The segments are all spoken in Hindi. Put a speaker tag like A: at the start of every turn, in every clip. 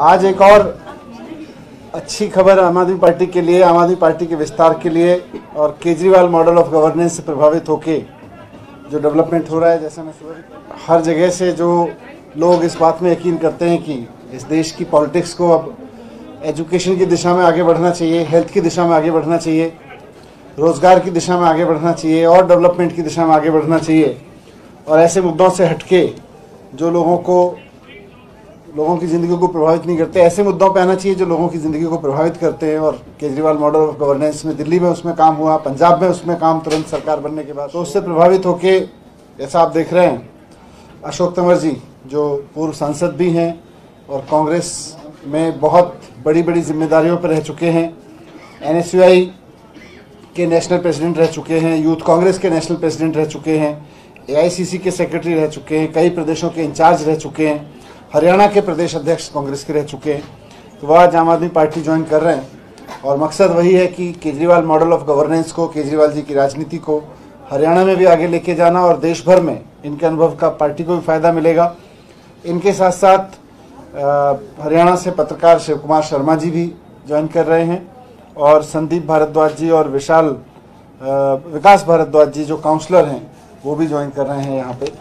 A: आज एक और अच्छी खबर आम आदमी पार्टी के लिए, आम आदमी पार्टी के विस्तार के लिए और केजरीवाल मॉडल ऑफ गवर्नेंस से प्रभावित होके जो डेवलपमेंट हो रहा है, जैसा मैं हर जगह से जो लोग इस बात में यकीन करते हैं कि इस देश की पॉलिटिक्स को अब एजुकेशन की दिशा में आगे बढ़ना चाहिए, हेल्थ की दिशा में आगे बढ़ना चाहिए, रोजगार की दिशा में आगे बढ़ना चाहिए और डेवलपमेंट की दिशा में आगे बढ़ना चाहिए। और ऐसे मुद्दों से हटके जो लोगों की ज़िंदगी को प्रभावित नहीं करते, ऐसे मुद्दों पे आना चाहिए जो लोगों की ज़िंदगी को प्रभावित करते हैं। और केजरीवाल मॉडल ऑफ गवर्नेंस में दिल्ली में उसमें काम हुआ, पंजाब में उसमें काम तुरंत सरकार बनने के बाद। तो उससे प्रभावित होके जैसा आप देख रहे हैं, अशोक तंवर जी जो पूर्व सांसद भी हैं और कांग्रेस में बहुत बड़ी बड़ी जिम्मेदारियों पर रह चुके हैं, NSUI के नेशनल प्रेसिडेंट रह चुके हैं, यूथ कांग्रेस के नेशनल प्रेसिडेंट रह चुके हैं, AICC के सेक्रेटरी रह चुके हैं, कई प्रदेशों के इंचार्ज रह चुके हैं, हरियाणा के प्रदेश अध्यक्ष कांग्रेस के रह चुके हैं। तो वह आज आम आदमी पार्टी ज्वाइन कर रहे हैं और मकसद वही है कि केजरीवाल मॉडल ऑफ गवर्नेंस को, केजरीवाल जी की राजनीति को हरियाणा में भी आगे लेके जाना और देश भर में इनके अनुभव का पार्टी को भी फायदा मिलेगा। इनके साथ साथ हरियाणा से पत्रकार शिव कुमार शर्मा जी भी ज्वाइन कर रहे हैं और संदीप भारद्वाज जी और विकास भारद्वाज जी जो काउंसलर हैं वो भी ज्वाइन कर रहे हैं यहाँ पे।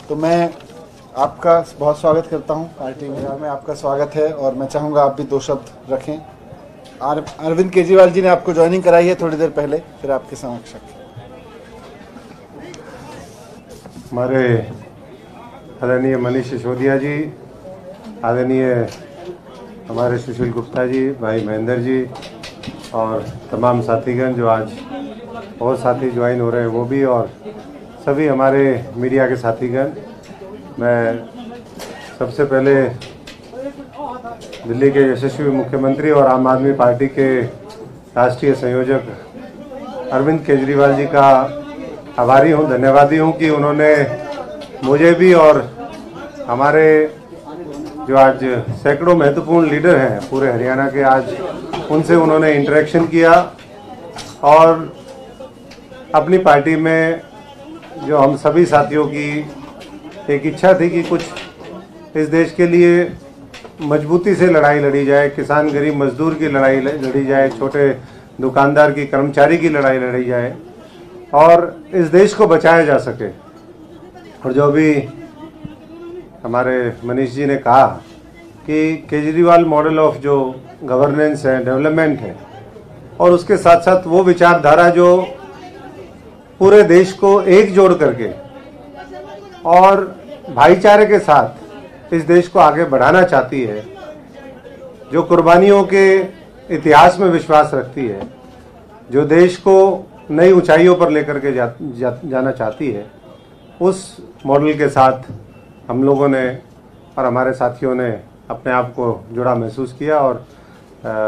A: तो मैं आपका बहुत स्वागत करता हूँ, पार्टी में आपका स्वागत है और मैं चाहूँगा आप भी दो शब्द रखें। अरविंद केजरीवाल जी ने आपको ज्वाइनिंग कराई है थोड़ी देर पहले, फिर आपके समक्ष
B: हमारे आदरणीय मनीष सिसोदिया जी, आदरणीय हमारे सुशील गुप्ता जी, भाई महेंद्र जी और तमाम साथीगण जो आज और साथी ज्वाइन हो रहे हैं वो भी, और सभी हमारे मीडिया के साथीगण, मैं सबसे पहले दिल्ली के यशस्वी मुख्यमंत्री और आम आदमी पार्टी के राष्ट्रीय संयोजक अरविंद केजरीवाल जी का आभारी हूँ, धन्यवादी हूँ कि उन्होंने मुझे भी और हमारे जो आज सैकड़ों महत्वपूर्ण लीडर हैं पूरे हरियाणा के, आज उनसे उन्होंने इंटरेक्शन किया और अपनी पार्टी में जो हम सभी साथियों की एक इच्छा थी कि कुछ इस देश के लिए मजबूती से लड़ाई लड़ी जाए, किसान गरीब मजदूर की लड़ाई लड़ी जाए, छोटे दुकानदार की, कर्मचारी की लड़ाई लड़ी जाए और इस देश को बचाया जा सके। और जो भी हमारे मनीष जी ने कहा कि केजरीवाल मॉडल ऑफ जो गवर्नेंस है, डेवलपमेंट है, और उसके साथ साथ वो विचारधारा जो पूरे देश को एकजुट करके और भाईचारे के साथ इस देश को आगे बढ़ाना चाहती है, जो कुर्बानियों के इतिहास में विश्वास रखती है, जो देश को नई ऊंचाइयों पर लेकर के जाना चाहती है, उस मॉडल के साथ हम लोगों ने और हमारे साथियों ने अपने आप को जुड़ा महसूस किया। और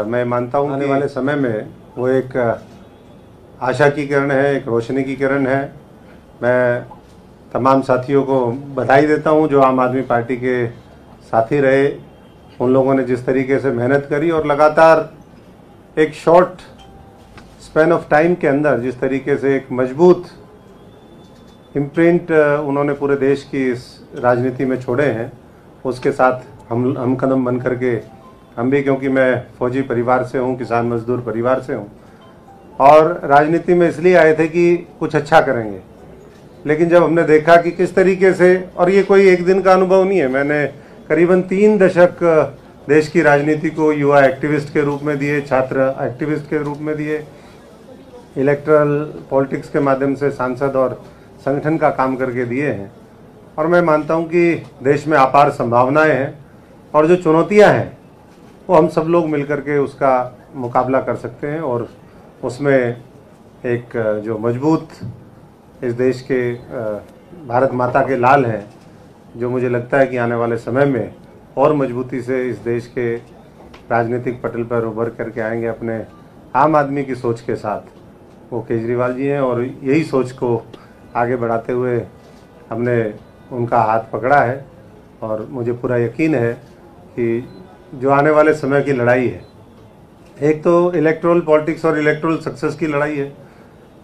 B: मैं मानता हूँ आने वाले समय में वो एक आशा की किरण है, एक रोशनी की किरण है। मैं तमाम साथियों को बधाई देता हूं जो आम आदमी पार्टी के साथी रहे, उन लोगों ने जिस तरीके से मेहनत करी और लगातार एक शॉर्ट स्पैन ऑफ टाइम के अंदर जिस तरीके से एक मजबूत इम्प्रिंट उन्होंने पूरे देश की इस राजनीति में छोड़े हैं, उसके साथ हम कदम बन करके हम भी, क्योंकि मैं फौजी परिवार से हूँ, किसान मजदूर परिवार से हूँ और राजनीति में इसलिए आए थे कि कुछ अच्छा करेंगे। लेकिन जब हमने देखा कि किस तरीके से, और ये कोई एक दिन का अनुभव नहीं है, मैंने करीबन 3 दशक देश की राजनीति को युवा एक्टिविस्ट के रूप में दिए, छात्र एक्टिविस्ट के रूप में दिए, इलेक्टरल पॉलिटिक्स के माध्यम से सांसद और संगठन का काम करके दिए हैं। और मैं मानता हूं कि देश में अपार संभावनाएं हैं और जो चुनौतियां हैं वो हम सब लोग मिलकर के उसका मुकाबला कर सकते हैं। और उसमें एक जो मजबूत इस देश के भारत माता के लाल हैं, जो मुझे लगता है कि आने वाले समय में और मजबूती से इस देश के राजनीतिक पटल पर उभर करके आएंगे अपने आम आदमी की सोच के साथ, वो केजरीवाल जी हैं। और यही सोच को आगे बढ़ाते हुए हमने उनका हाथ पकड़ा है और मुझे पूरा यकीन है कि जो आने वाले समय की लड़ाई है, एक तो इलेक्टोरल पॉलिटिक्स और इलेक्टोरल सक्सेस की लड़ाई है,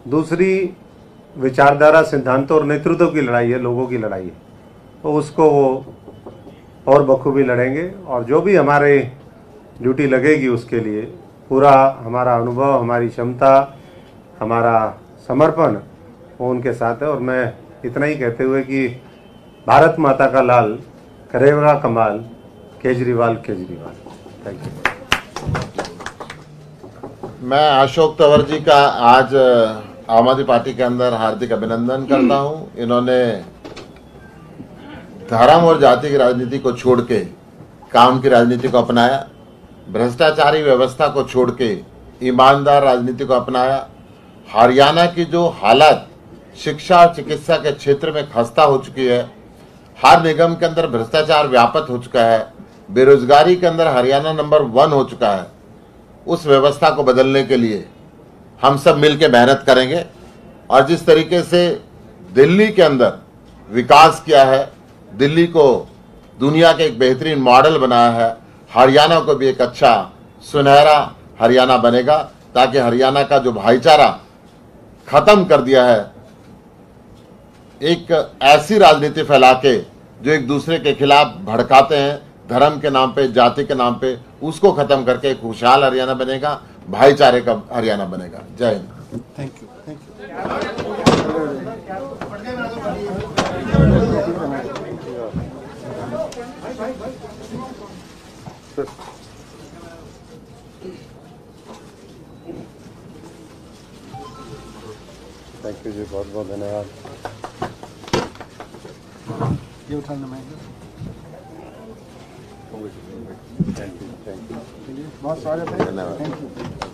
B: दूसरी विचारधारा, सिद्धांतों और नेतृत्व की लड़ाई है, लोगों की लड़ाई है। तो उसको वो और बखूबी लड़ेंगे और जो भी हमारे ड्यूटी लगेगी उसके लिए पूरा हमारा अनुभव, हमारी क्षमता, हमारा समर्पण वो उनके साथ है। और मैं इतना ही कहते हुए कि भारत माता का लाल करेगा कमाल, केजरीवाल केजरीवाल। Thank you.
C: मैं अशोक तंवर जी का आज आम आदमी पार्टी के अंदर हार्दिक अभिनंदन करता हूं। इन्होंने धर्म और जाति की राजनीति को छोड़ के काम की राजनीति को अपनाया, भ्रष्टाचारी व्यवस्था को छोड़ के ईमानदार राजनीति को अपनाया। हरियाणा की जो हालत शिक्षा और चिकित्सा के क्षेत्र में खस्ता हो चुकी है, हर निगम के अंदर भ्रष्टाचार व्यापक हो चुका है, बेरोजगारी के अंदर हरियाणा नंबर 1 हो चुका है, उस व्यवस्था को बदलने के लिए हम सब मिलकर मेहनत करेंगे। और जिस तरीके से दिल्ली के अंदर विकास किया है, दिल्ली को दुनिया के एक बेहतरीन मॉडल बनाया है, हरियाणा को भी एक अच्छा सुनहरा हरियाणा बनेगा, ताकि हरियाणा का जो भाईचारा खत्म कर दिया है, एक ऐसी राजनीति फैला के जो एक दूसरे के खिलाफ भड़काते हैं धर्म के नाम पे, जाति के नाम पे, उसको खत्म करके एक खुशहाल हरियाणा बनेगा, भाईचारे का हरियाणा बनेगा। जय हिंद।
A: Thank you, thank
B: thank you जी, बहुत बहुत धन्यवाद।
A: ये उठाना मैं
B: थैंक यू।
A: बहुत स्वागत है। Thank you.